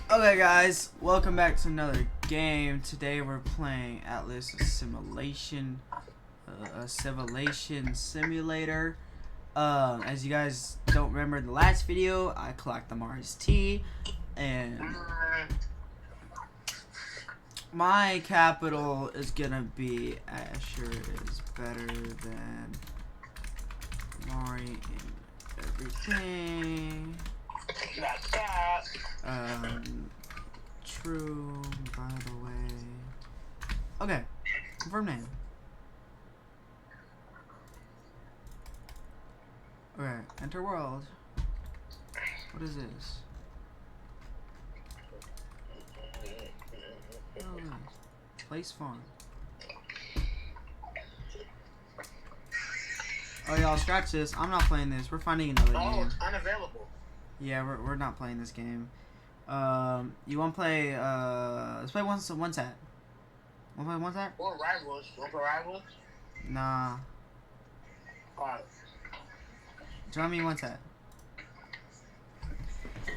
Okay guys, welcome back to another game. Today we're playing Atlas Simulation, a simulation simulator. As you guys don't remember the last video, I clocked the Mars T, and my capital is gonna be Asher is better than Mari in everything. True, by the way. Okay, confirm name. Okay, enter world. What is this? Oh, nice. Place farm. Oh, y'all, scratch this. I'm not playing this. We're finding another game. Oh, it's unavailable. Yeah, we're not playing this game. You want to play, let's play one set. Want to play one set? Or Rivals. Want to play Rivals? Nah. Alright. Join me one set.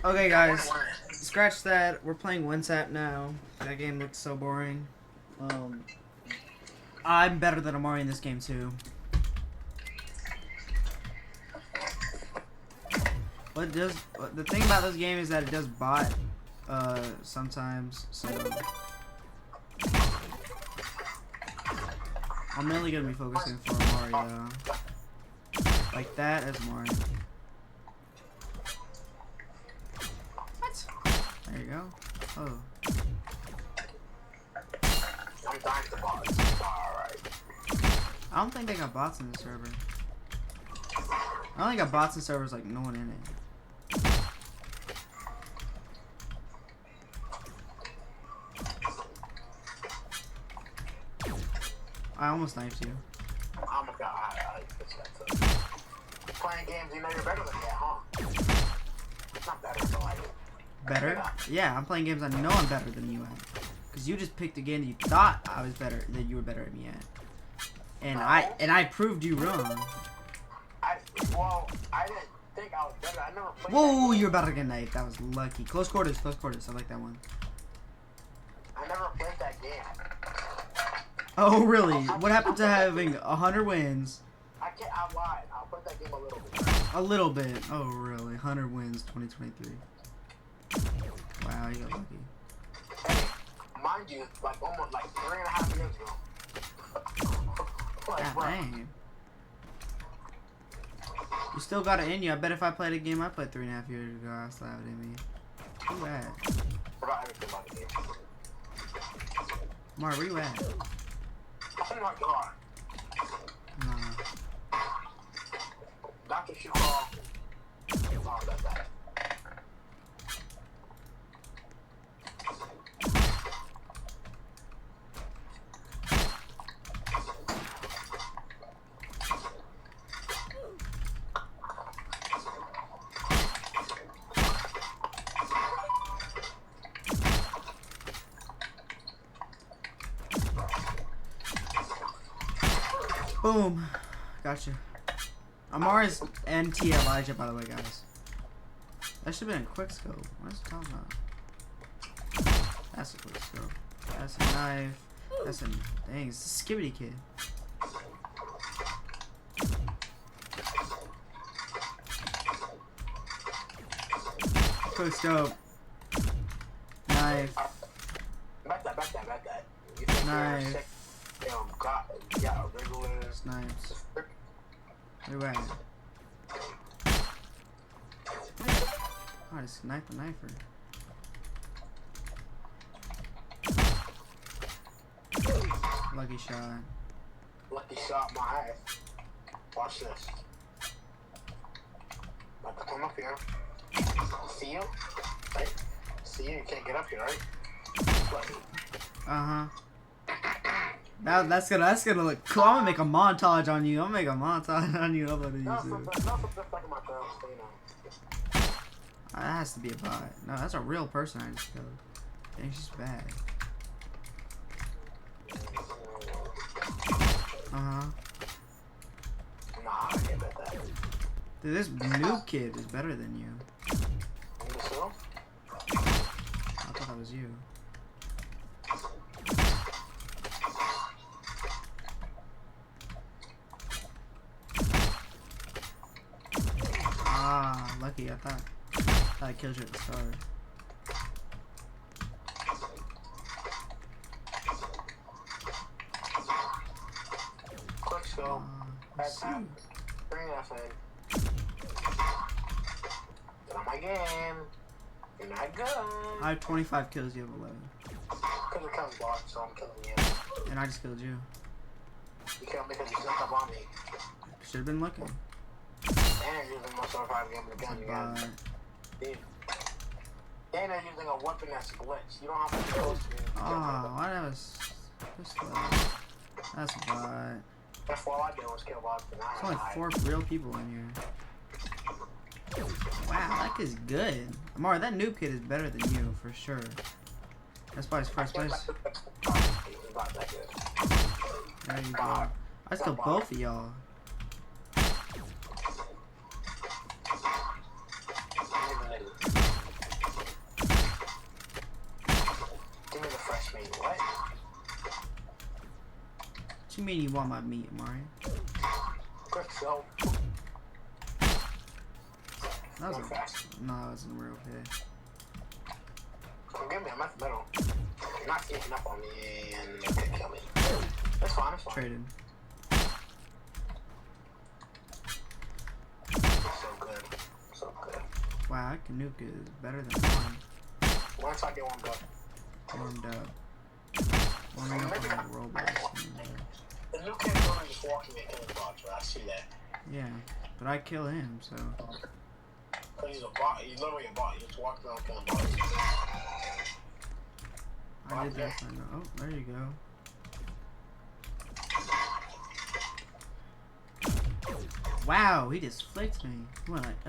Okay, guys. Scratch that. We're playing one set now. That game looks so boring. I'm better than Amari in this game, too. The thing about this game is that it does bot sometimes, so I'm mainly gonna be focusing for Amari though. Like that as Amari. What? There you go. Oh. I'm dying to bots. Alright. I don't think they got bots in the server. I only got bots in servers like no one in it. I almost knifed you. Oh my god, I playing games, you know you're better than me, huh? It's not better, but like... Better? Yeah, I'm playing games I know I'm better than you at. Because you just picked a game that you thought I was better, that you were better at me at. And no. I proved you wrong. I didn't think I was better. I never played. Whoa, you're about to get knifed. That was lucky. Close quarters, close quarters. I like that one. I never played that game. Oh, really? What happened to having 100 wins? I lied. I'll play that game a little bit. A little bit. Oh, really? 100 wins, 2023. Wow, you got lucky. Hey, mind you, like almost like 3.5 years ago. Like, God dang. You still got it in you. I bet if I played a game I played 3.5 years ago, I still have it in me. Who at? Forgot everything about the game. Mar, where you at? Oh my god. Nah. Dr. Shukar. Oh, that's that. Boom. Gotcha. Amari's NT Elijah, by the way, guys. That should have been a quick scope. What is it talking about? That's a quick scope. That's a knife. That's a... Dang, it's a skibbity kid. Quick scope. Knife. Back that. Knife. Yeah, regular Snipes. Where you at? Oh, I sniped a knifer. Lucky shot. Lucky shot, my ass. Watch this. About to come up here. See you? Right? See you? You can't get up here, right? Uh-huh. Now that's gonna look cool. I'm gonna make a montage on you. I'm gonna make a montage on you. Upload to YouTube. That has to be a bot. No, that's a real person I just killed. Dang, she's bad. Uh-huh. Nah, I can't bet that. Dude, this noob kid is better than you. was you. Ah, lucky. I thought I killed you at the start. Quick scope. Let's see. Bring that in. Get on my game. You're not good. I have 25 kills. You have 11. Because it comes blocked, so I'm killing you. And I just killed you. You killed me because you snuck up on me. Should have been looking. And you're using most of the game with a gun again. Dude. And you're using a weapon that splits. You don't have to be close to me. Oh, why that was this way? That's a bot. That's all I do is kill bots. There's only 4 real people in here. Wow, that kid's good. Amari, that noob kid is better than you, for sure. That's why he's first place. There you go. I just killed both of y'all. Give me the fresh meat. What? What you mean you want my meat, Amari? Quick soap. That was a, no, that wasn't a real hit. Come get me, I'm at the middle. You're not sneaking up on me and you can kill me. That's fine, that's fine. Traded. So good. So good. Wow, that Canuck is better than mine. Once I get warmed up. Warmed up. Warming up on the Roblox. The new kid is just walking and killing bots, right? I see that. Yeah, but I kill him, so. Because he's a bot. He's literally a bot. He's just walking around killing bots. I did that for no. Oh, there you go. Wow, he just flicked me. He went like,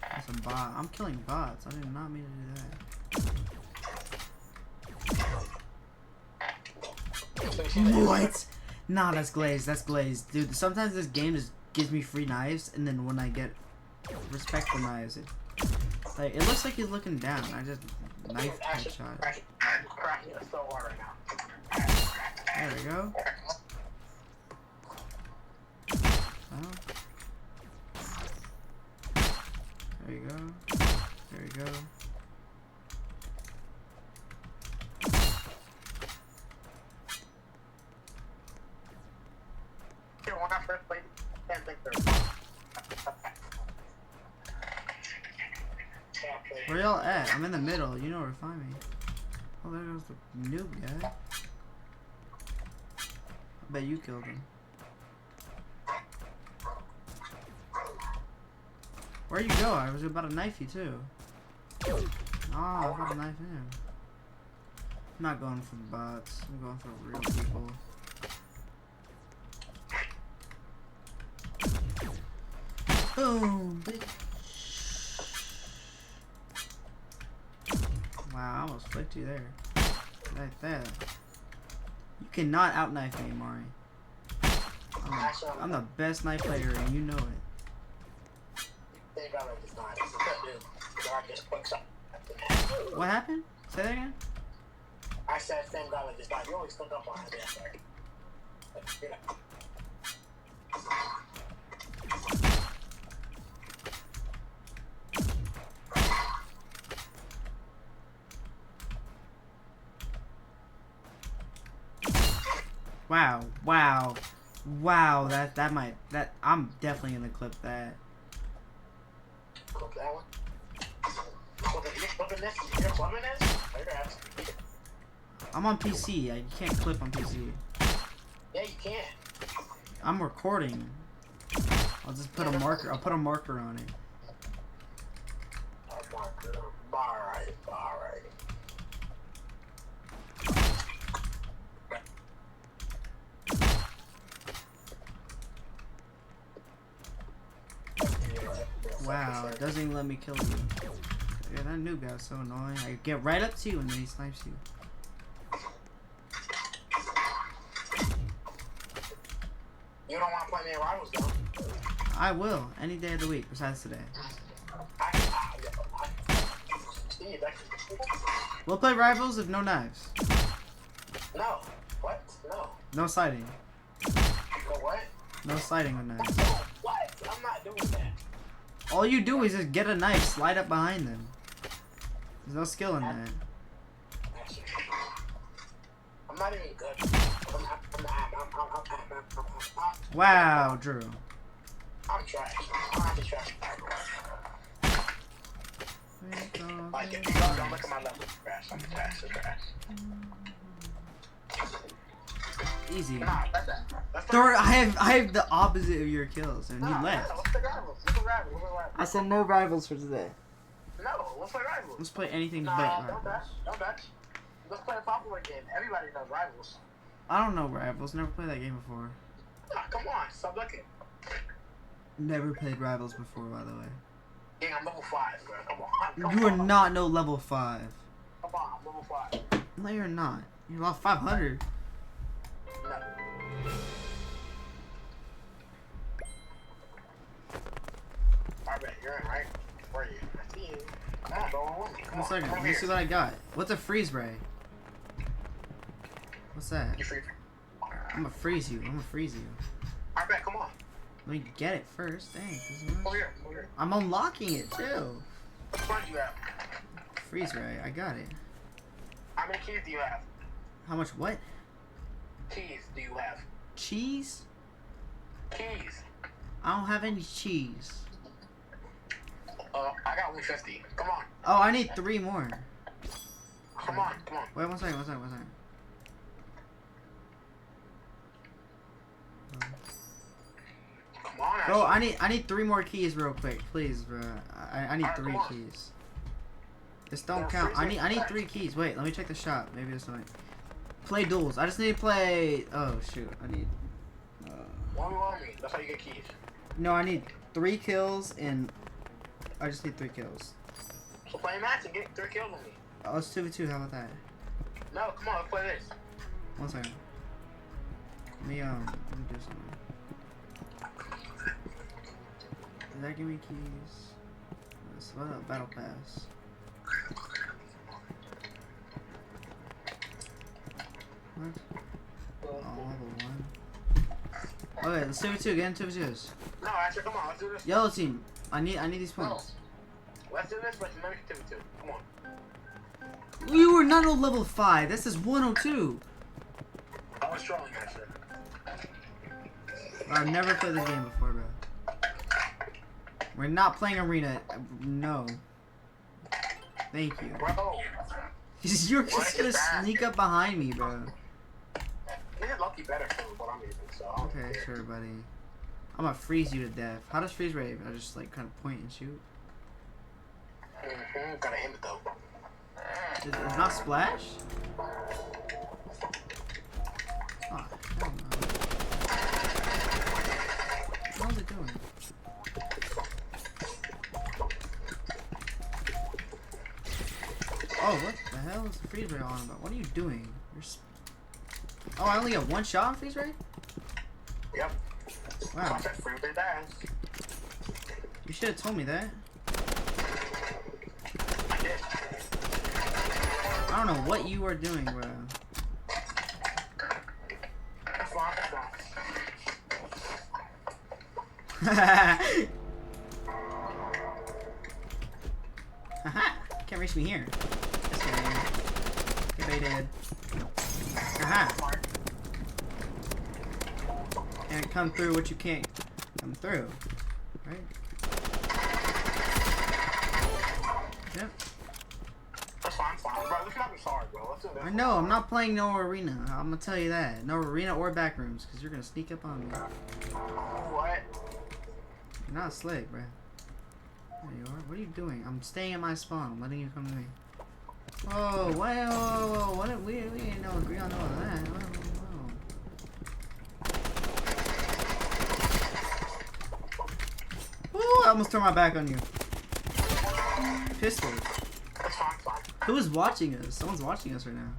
That's a bot. I'm killing bots. I did not mean to do that. What? Nah, that's glazed. That's glazed. Dude, sometimes this game just gives me free knives, and then when I get respectful knives, it looks like he's looking down. I just knife headshot. Cracking it so hard right now. There we go. Oh. There you go. There you go. When I first played, I can't think Where y'all at? I'm in the middle. You know where to find me. Oh, there goes the noob guy. I bet you killed him. Where'd you go? I was about to knife you too. Oh, I was about to knife him. I'm not going for the bots. I'm going for real people. Boom! Wow, I almost flicked you there. Like that. You cannot outknife me, Amari. I'm the best knife player, and you know it. What happened? Say that again? I said same guy like this guy. You always stuck up on it. Yeah, Wow, that I'm definitely gonna clip that. Clip that one. Clipping this? You're clipping this? I'm on PC. You can't clip on PC. Yeah, you can. I'm recording. I'll just put a marker. I'll put a marker on it. A marker. Alright. Wow, it doesn't even let me kill you. Yeah, that new guy's so annoying. I get right up to you and then he snipes you. You don't want to play me in rivals, though? I will, any day of the week besides today. Steve, We'll play rivals with no knives. no. What? No. No sighting. No what? No sighting with knives. What? I'm not doing that. All you do is just get a knife, slide up behind them. There's no skill in that. I'm not even good. Wow, Drew. I'm trash. I'm not trash. Like, if you don't look at my level, trash. I'm trash. I'm trash. Easy. Nah, that's Thor, I have the opposite of your kills, and he left. Let's play rivals. Let's play rivals. I said no rivals for today. No, let's play rivals. Let's play anything but Don't rivals. bet. Don't bet. Let's play a popular game. Everybody knows rivals. I don't know rivals. Never played that game before. Ah, come on, stop looking. Never played rivals before, by the way. Yeah, I'm level 5, bro. Come on. You are not no level 5. Come on, I'm level 5. No, you're not. You're level 500. No. Alright, you're in, right? Where are you? I see you. Come on, bro. One second. Let me see what I got. What's a freeze ray? What's that? You free. I'm gonna freeze you. I'm gonna freeze you. Alright, come on. Let me get it first. Dang. Over here. Over here. I'm unlocking it too. Which one do you have? Freeze ray. I got it. How many keys do you have? How much? What? Keys do you have? Cheese? Keys. I don't have any cheese. I got only 50. Come on. Oh, I need 3 more. Come on. Come on. Wait, one second. Come on, Bro, Ashley. I need 3 more keys real quick, please, bro. I need Alright, 3 come on. keys. This don't Yeah, count. freeze it. I need 3 keys. Wait, let me check the shop. Maybe this might. Play duels. I just need to play. Oh shoot, I need. One on me. That's how you get keys. No, I need 3 kills and. I just need 3 kills. So play a match and get 3 kills on me. Oh, it's 2v2. How about that? No, come on, let's play this. One second. Let me do something. Did that give me keys? What up, battle pass? What? Oh, level 1. Okay, let's 2v2 again. 2v2s. No, actually, come on, let's do this. Yellow team. I need these No. points. Let's do this, but let me get 2v2. Come on. You were not on level 5. This is 102. I was trolling, actually. I've never played this game before, bro. We're not playing arena. No. Thank you. Bro. You're just gonna sneak up behind me, bro. This is lucky better for what I'm using, so I don't Okay, care. sure, buddy. I'm gonna freeze you to death. How does freeze rave? I just like kind of point and shoot. Gotta aim it though. It's not splash? Oh, hell no. What is it doing? Oh, what the hell is the freeze ray on about? What are you doing? Oh, I only got 1 shot on freeze ray? Yep. Wow. I said free with ass. You should have told me that. I did. I don't know what you are doing, bro. That's fine, that's fine. Haha! Can't reach me here. Just kidding. Get baited. Haha! Can't come through what you can't come through. Right? Yep. That's fine, bro. This map is hard, bro. Let's do this. I know, I'm not playing no arena. I'm gonna tell you that. No arena or backrooms, because you're gonna sneak up on me. What? You're not slick, bro. There you are. What are you doing? I'm staying at my spawn. I'm letting you come to me. Whoa, whoa. What? We ain't no agree on all of that. Whoa. Ooh, I almost turned my back on you. Pistol. That's fine. Who is watching us? Someone's watching us right now.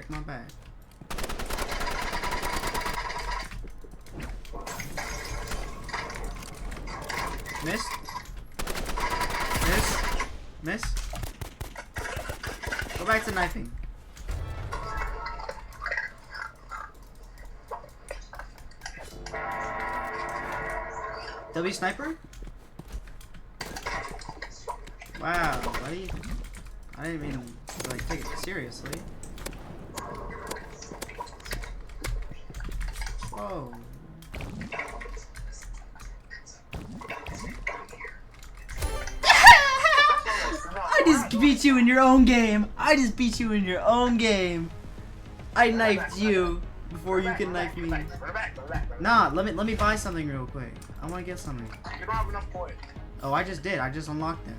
Break my back. Miss. Miss. Miss. Go back to knifing. W sniper? Wow, what do you... I didn't even like take it seriously. Whoa. I just beat you in your own game. I just beat you in your own game. I knifed you before you can knife me. Nah, let me buy something real quick. I want to get something. You don't have enough points. Oh, I just did. I just unlocked them.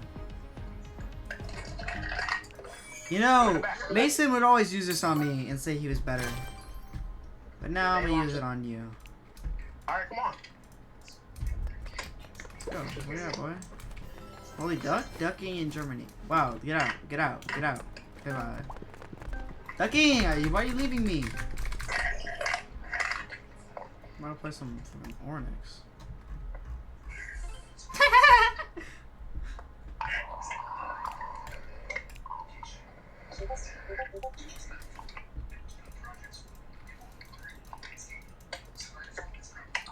You know, Mason would always use this on me and say he was better. But now I'm gonna use it on you. Alright, come on. Let's go. Where you at, boy? Holy duck? Ducking in Germany. Wow, get out. Get out. Get out. Goodbye. Ducking! Why are you leaving me? I'm gonna play some fucking Ornix.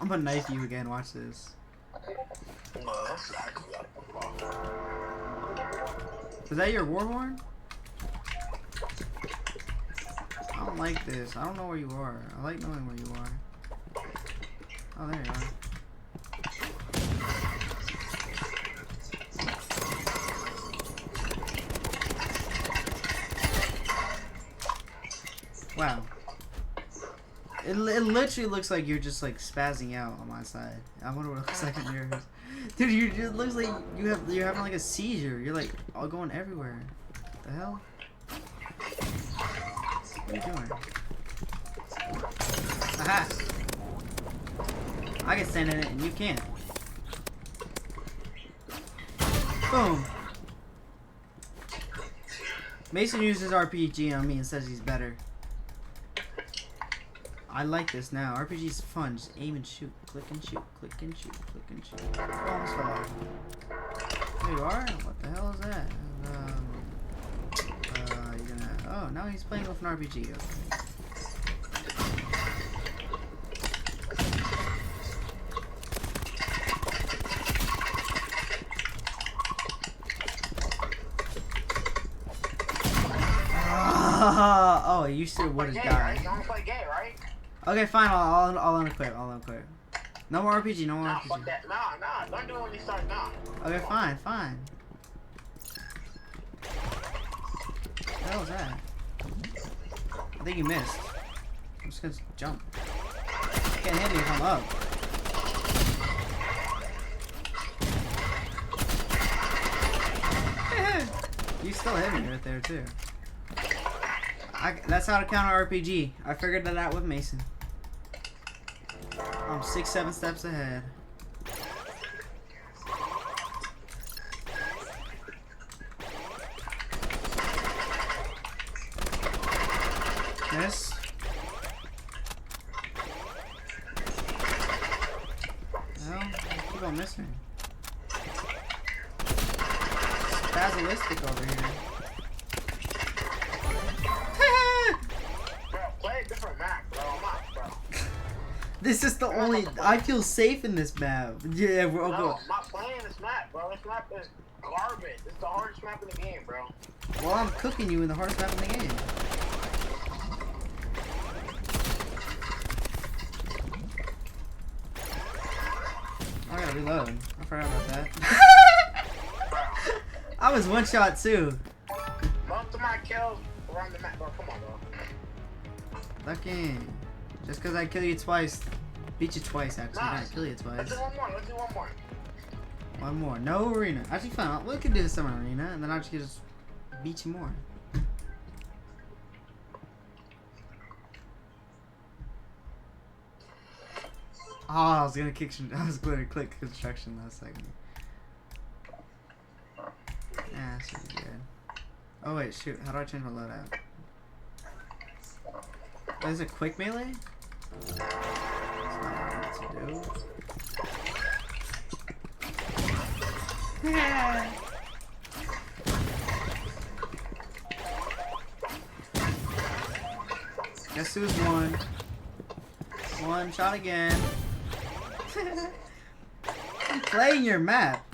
I'm gonna knife you again, watch this. Is that your Warhorn? I don't like this. I don't know where you are. I like knowing where you are. Oh, there you are. Wow. It literally looks like you're just like spazzing out on my side. I wonder what it looks like on yours. Dude, it looks like you're having like a seizure. You're like all going everywhere. What the hell? What are you doing? Aha! I can stand in it and you can't. Boom! Mason uses RPG on me and says he's better. I like this now. RPG's fun. Just aim and shoot. Click and shoot. Click and shoot. Click and shoot. Oh, almost fell off. There you are? What the hell is that? You're gonna... Oh, now he's playing with an RPG. Okay. Oh, you should would have died. You don't play gay, right? Okay, fine. I'll unequip. I'll unequip. No more RPG. No more Nah, RPG. fuck that. Nah. Don't do it when you start now. Okay, fine. Fine. What the hell was that? I think you missed. I'm just gonna jump. You can't hit me if I'm up. You still hit me right there too. That's how to counter RPG. I figured that out with Mason. I'm 6-7 steps ahead. Miss. No, I keep on missing. Spazalistic over here. Different map, bro. I'm not, bro. This is the only... I feel safe in this map. Yeah, we're all No, going. I'm not playing this map, bro. This map is garbage. It's the hardest map in the game, bro. Well, I'm cooking you in the hardest map in the game. I gotta reload. I forgot about that. I was one shot too. Most of my kills around the map, bro. Come on, bro. Lucky. Just because I kill you twice. Beat you twice, actually. Nah, I didn't kill you twice. Let's do one more. Let's do one more. One more. No arena. Actually, fine. We could do some arena, and then I just beat you more. Oh, I was gonna click construction last second. Yeah, that's pretty good. Oh wait, shoot. How do I change my loadout? Is it quick melee? That's not what I want to do. Yeah. Guess who's won? One shot again. I'm playing your map.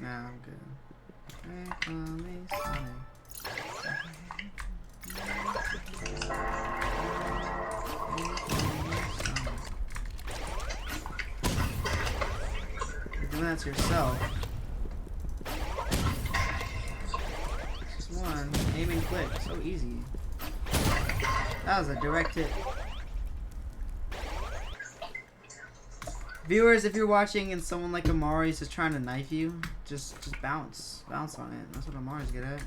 Nah, I'm good. You're doing that to yourself. Just one. Aim and click. So easy. That was a direct hit. Viewers, if you're watching and someone like Amari is just trying to knife you, just bounce. Bounce on it. That's what Amari's good at.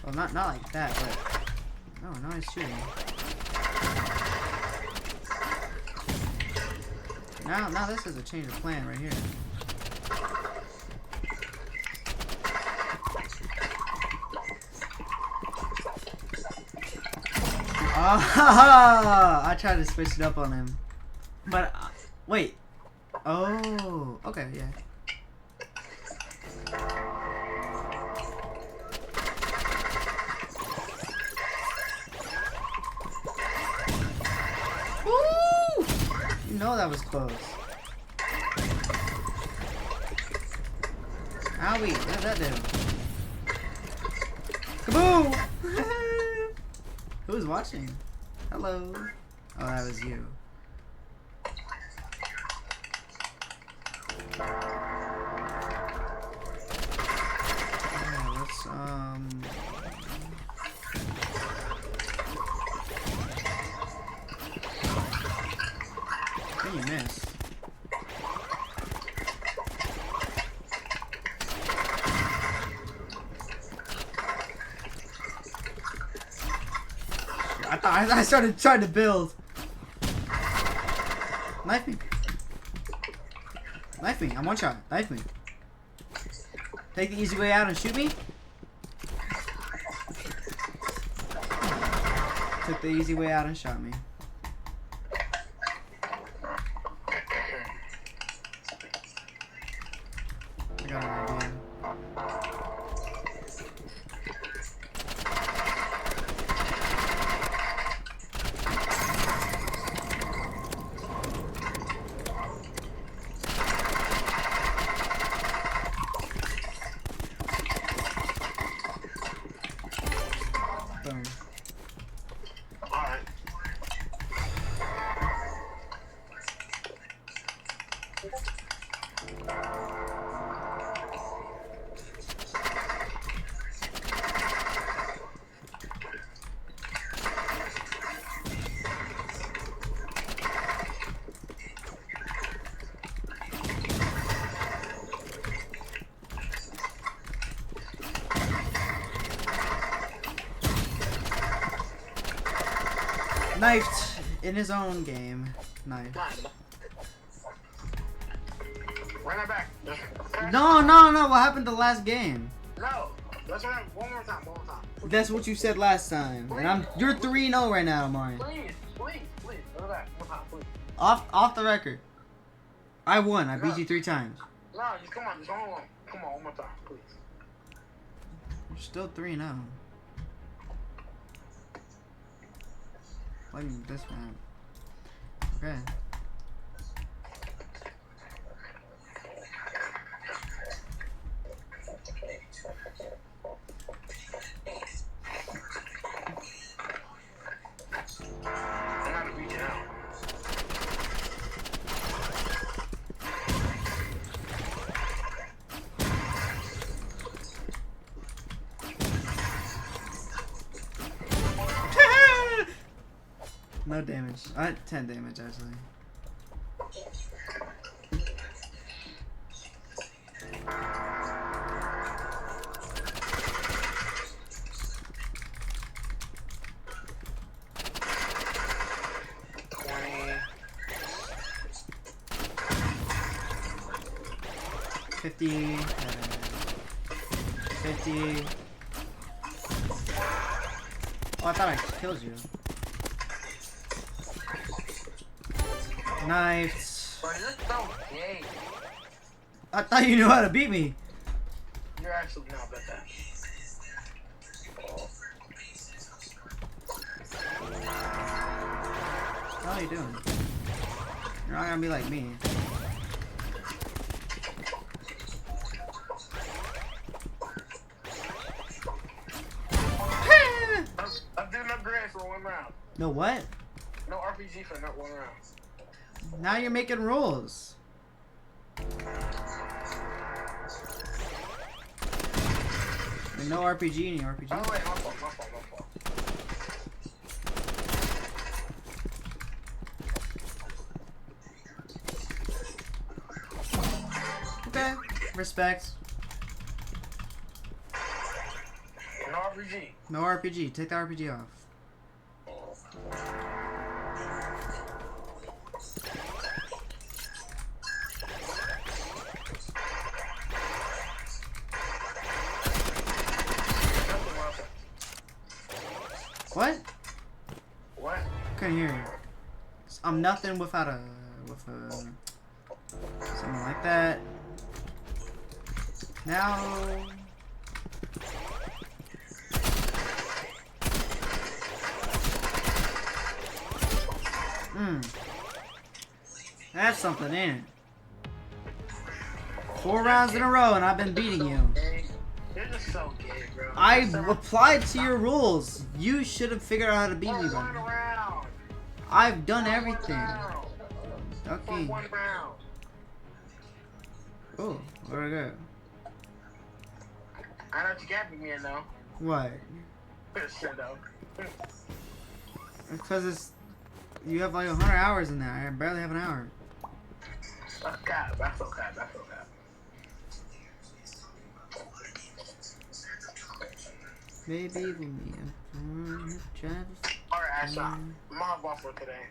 Well, not like that, but... Oh, now he's shooting. Now this is a change of plan right here. Ah! I tried to switch it up on him. But, wait. Oh, okay, yeah. Woo! You know that was close. Owie, what did that do? Kaboom! Who's watching? Hello. Oh, that was you. Yeah, let's you missed. I started trying to build. Knife me. Knife me. I'm one shot. Knife me. Take the easy way out and shoot me. Took the easy way out and shot me. I got an idea. Boom. Alright. Knifed in his own game. Knife. Run it back. No. What happened to the last game? No. Let's run it one more time. That's what you said last time. And you're 3-0 right now, Amari. Please. Run it back one more time, please. Off the record. I won. I beat you 3 times. No, just come on. Just hold on. Come on, one more time, please. You're still 3-0. Like this one. Okay. I gotta reach it out. No damage. 10 damage actually. $50. $50. Oh, I thought I killed you. Knives. Bro, you're so gay. I thought you knew how to beat me. You're actually not bet that. What are you doing? You're not gonna be like me. I'm doing no grade for 1 round. No what? No RPG for not 1 round. Now you're making rules. And no RPG in your RPG. Oh wait, my fault. Okay, respect. No RPG. No RPG. Take the RPG off. What? What? Couldn't hear you. I'm nothing without a something like that. Now. That's something, ain't it? 4 rounds in a row and I've been beating you. You're just so gay, bro. I applied to your rules. You should have figured out how to beat me by One now. round. I've done everything. Okay. 1 round. Oh, where'd I go? I know what you got me in though. What? Shit though. Because it's you have like 100 hours in there. I barely have an hour. That's cap. That's so cap. Maybe with me. Alright, Asha. I'm off ball for today.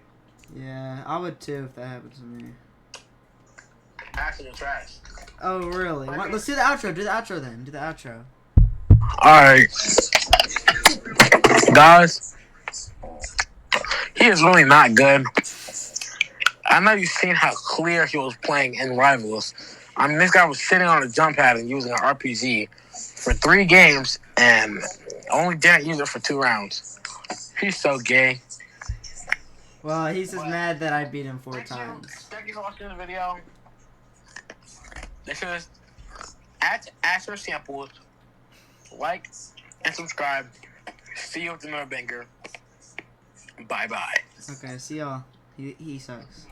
Yeah, I would too if that happened to me. Asha, you're trash. Oh, really? Let's do the outro. Do the outro then. Do the outro. Alright. Guys. He is really not good. I know you've seen how clear he was playing in Rivals. I mean, this guy was sitting on a jump pad and using an RPG for 3 games and only didn't use it for 2 rounds. He's so gay. Well, he's just mad that I beat him 4 times. Thank you for watching the video. This is at Asher Samples. Like and subscribe. See you with another banger. Bye-bye. Okay, see y'all. He sucks.